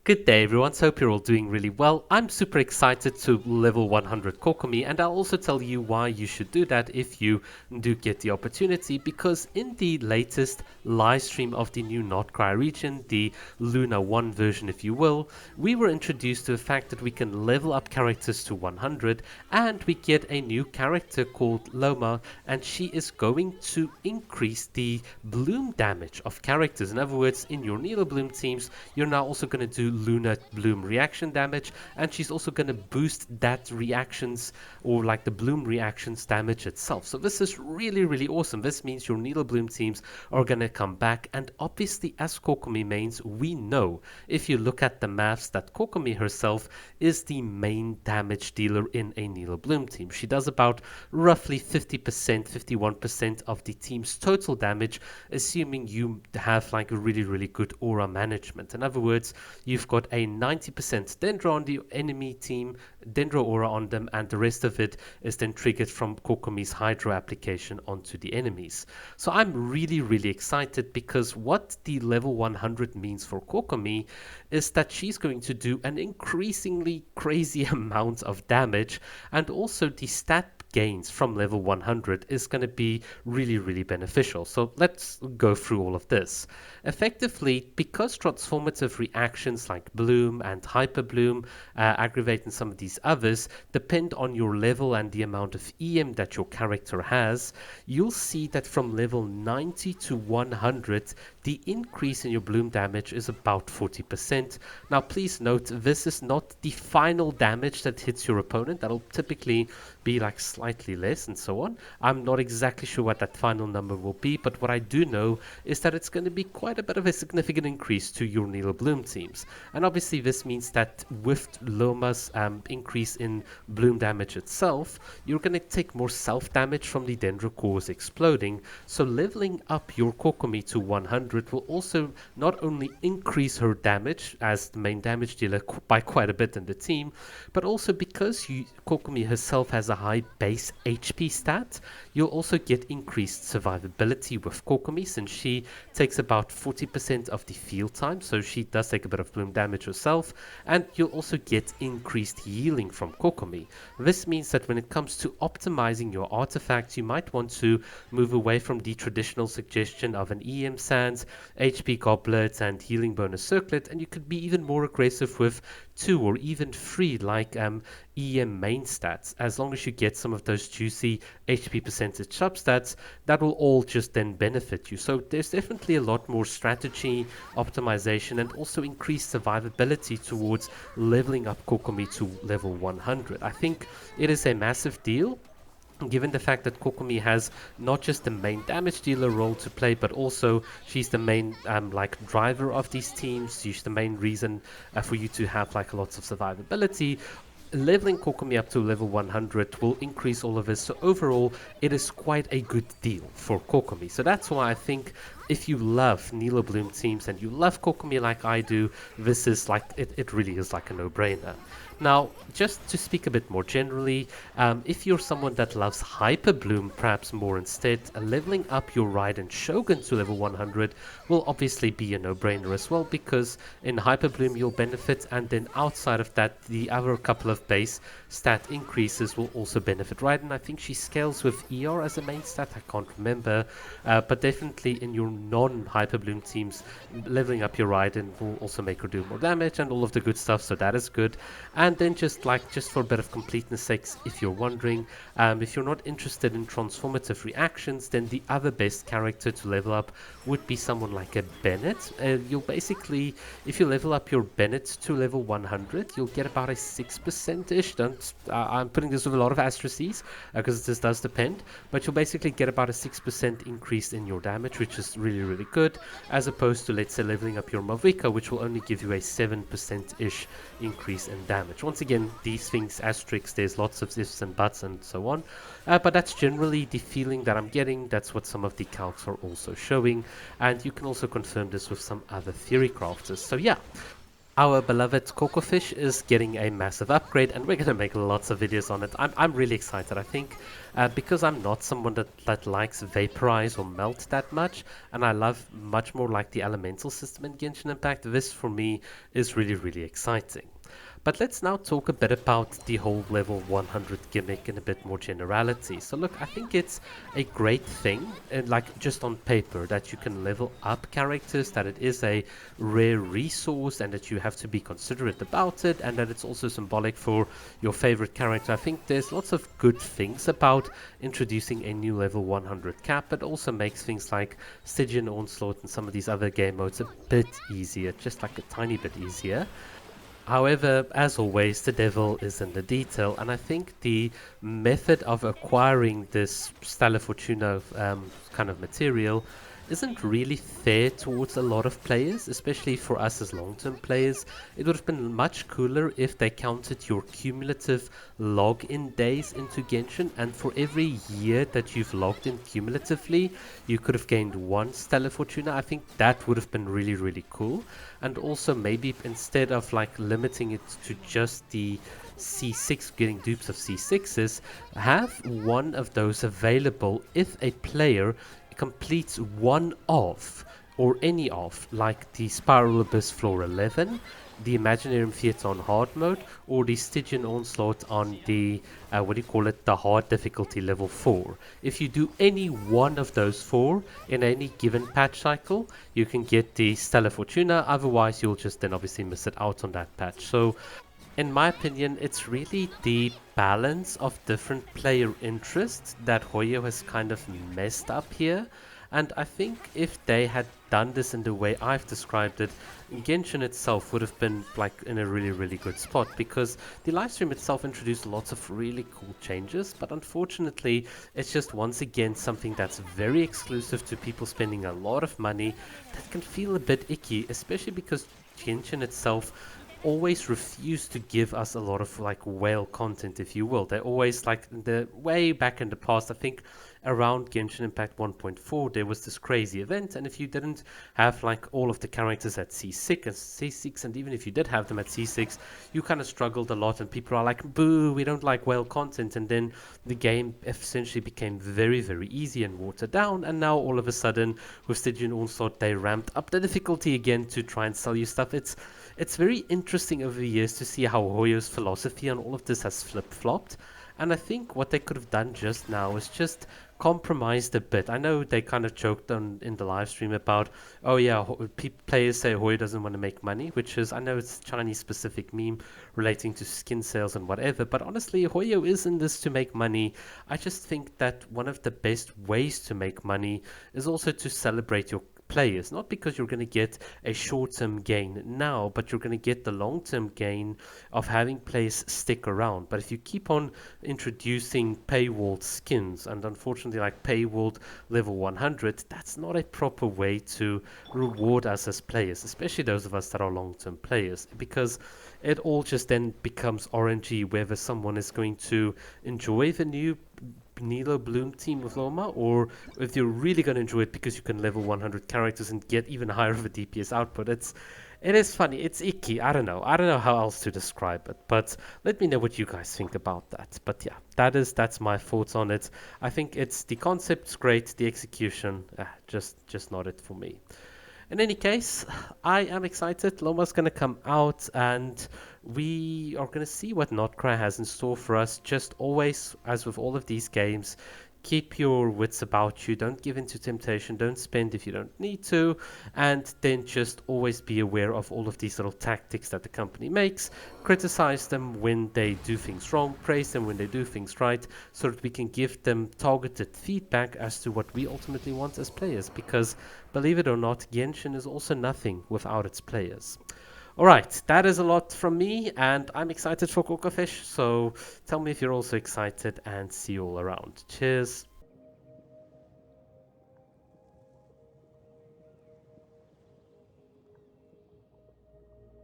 Good day everyone, so hope you're all doing really well. I'm super excited to level 100 Kokomi, and I'll also tell you why you should do that if you do get the opportunity, because in the latest live stream of the new Notcry region, the Luna 1 version if you will, we were introduced to the fact that we can level up characters to 100 and we get a new character called Loma, and she is going to increase the bloom damage of characters. In other words, in your Needle Bloom teams, you're now also going to do Luna Bloom reaction damage, and she's also going to boost that reactions or like the Bloom reactions damage itself. So this is really awesome. This means your Needle Bloom teams are going to come back, and obviously as Kokomi mains, we know if you look at the maths that Kokomi herself is the main damage dealer in a Needle Bloom team. She does about roughly 50%, 51% of the team's total damage, assuming you have like a really good aura management. In other words, you've got a 90% Dendro on the enemy team, Dendro aura on them, and the rest of it is then triggered from Kokomi's Hydro application onto the enemies. So I'm really excited, because what the level 100 means for Kokomi is that she's going to do an increasingly crazy amount of damage, and also the stat gains from level 100 is going to be really beneficial. So let's go through all of this. Effectively, because transformative reactions like Bloom and Hyper Bloom, Aggravate and some of these others depend on your level and the amount of EM that your character has, you'll see that from level 90 to 100 the increase in your Bloom damage is about 40%. Now please note, this is not the final damage that hits your opponent. That'll typically be like slightly less and so on. I'm not exactly sure what that final number will be, but what I do know is that it's going to be quite a bit of a significant increase to your Needle Bloom teams. And obviously this means that with Loma's increase in Bloom damage itself, you're going to take more self damage from the Dendro cores exploding. So leveling up your Kokomi to 100 will also not only increase her damage as the main damage dealer by quite a bit in the team, but also because Kokomi herself has a high base HP stat, you'll also get increased survivability with Kokomi, since she takes about 40% of the field time, so she does take a bit of Bloom damage herself, and you'll also get increased healing from Kokomi. This means that when it comes to optimizing your artifacts, you might want to move away from the traditional suggestion of an EM Sands, HP Goblet and healing bonus circlet, and you could be even more aggressive with 2 or even 3 like EM main stats. As long as you get some of those juicy HP percentage substats, that will all just then benefit you. So there's definitely a lot more strategy, optimization, and also increased survivability towards leveling up Kokomi to level 100. I think it is a massive deal, given the fact that Kokomi has not just the main damage dealer role to play, but also she's the main like driver of these teams. She's the main reason for you to have like lots of survivability. Leveling Kokomi up to level 100 will increase all of this, so overall it is quite a good deal for Kokomi. So that's why I think if you love Needle Bloom teams and you love Kokomi like I do, this is like, it really is like a no-brainer. Now, just to speak a bit more generally, if you're someone that loves Hyper Bloom perhaps more instead, leveling up your Raiden Shogun to level 100 will obviously be a no-brainer as well, because in Hyper Bloom you'll benefit, and then outside of that the other couple of base stat increases will also benefit Raiden. I think she scales with ER as a main stat, I can't remember, but definitely in your non-Hyper Bloom teams, leveling up your Raiden will also make her do more damage and all of the good stuff, so that is good. And then just for a bit of completeness sakes, if you're wondering, if you're not interested in transformative reactions, then the other best character to level up would be someone like a Bennett. You'll basically, if you level up your Bennett to level 100, you'll get about a 6%-ish. I'm putting this with a lot of asterisks, because this does depend, but you'll basically get about a 6% increase in your damage, which is really good, as opposed to, let's say, leveling up your Mavica, which will only give you a 7%-ish increase in damage. Once again, these things, asterisks, there's lots of ifs and buts and so on, but that's generally the feeling that I'm getting. That's what some of the calcs are also showing, and you can also confirm this with some other theory crafters. So yeah, Our beloved Cocofish is getting a massive upgrade, and we're going to make lots of videos on it. I'm really excited. I think because I'm not someone that likes vaporize or melt that much, and I love much more like the elemental system in Genshin Impact, this for me is really, really exciting. But let's now talk a bit about the whole level 100 gimmick in a bit more generality. So look, I think it's a great thing, and like just on paper, that you can level up characters, that it is a rare resource and that you have to be considerate about it, and that it's also symbolic for your favorite character. I think there's lots of good things about introducing a new level 100 cap. It also makes things like Stygian Onslaught and some of these other game modes a bit easier, just like a tiny bit easier. However, as always, the devil is in the detail, and I think the method of acquiring this Stella Fortuna kind of material isn't really fair towards a lot of players, especially for us as long-term players. It would have been much cooler if they counted your cumulative login days into Genshin, and for every year that you've logged in cumulatively, you could have gained one Stella Fortuna. I think that would have been really, really cool. And also maybe instead of like limiting it to just the C6, getting dupes of C6s, have one of those available if a player completes one of, or any of, like the Spiral Abyss floor 11, the Imaginarium Theatre on hard mode, or the Stygian Onslaught on the, the hard difficulty level 4. If you do any one of those four in any given patch cycle, you can get the Stella Fortuna, otherwise you'll just then obviously miss it out on that patch. So in my opinion, it's really the balance of different player interests that Hoyo has kind of messed up here. And I think if they had done this in the way I've described it, Genshin itself would have been like in a really, really good spot, because the livestream itself introduced lots of really cool changes, but unfortunately it's just once again something that's very exclusive to people spending a lot of money that can feel a bit icky, especially because Genshin itself always refuse to give us a lot of like whale content, if you will. They always, like the way back in the past, I think around Genshin Impact 1.4 there was this crazy event, and if you didn't have like all of the characters at C6 and even if you did have them at C6, you kind of struggled a lot, and people are like, boo, we don't like whale content, and then the game essentially became very, very easy and watered down. And now all of a sudden with Stygian Onslaught they ramped up the difficulty again to try and sell you stuff. It's very interesting over the years to see how Hoyo's philosophy on all of this has flip-flopped. And I think what they could have done just now is just compromised a bit. I know they kind of joked on in the live stream about, oh yeah, players say Hoyo doesn't want to make money, which is, I know it's a Chinese specific meme relating to skin sales and whatever, but honestly, Hoyo is in this to make money. I just think that one of the best ways to make money is also to celebrate your players, not because you're going to get a short-term gain now, but you're going to get the long-term gain of having players stick around. But if you keep on introducing paywalled skins, and unfortunately like paywalled level 100, that's not a proper way to reward us as players, especially those of us that are long-term players, because it all just then becomes RNG, whether someone is going to enjoy the new Nilo Bloom team with Loma, or if you're really going to enjoy it because you can level 100 characters and get even higher of a DPS output. It is funny, it's icky. I don't know how else to describe it, but let me know what you guys think about that. But yeah, that's my thoughts on it. I think it's the concept's great, the execution just not it for me. In any case, I am excited. Loma's going to come out, and we are going to see what Notcry has in store for us. Just always, as with all of these games, keep your wits about you. Don't give in to temptation. Don't spend if you don't need to. And then just always be aware of all of these little tactics that the company makes. Criticize them when they do things wrong. Praise them when they do things right, so that we can give them targeted feedback as to what we ultimately want as players. Because, believe it or not, Genshin is also nothing without its players. Alright, that is a lot from me, and I'm excited for Cocofish, so tell me if you're also excited, and see you all around. Cheers!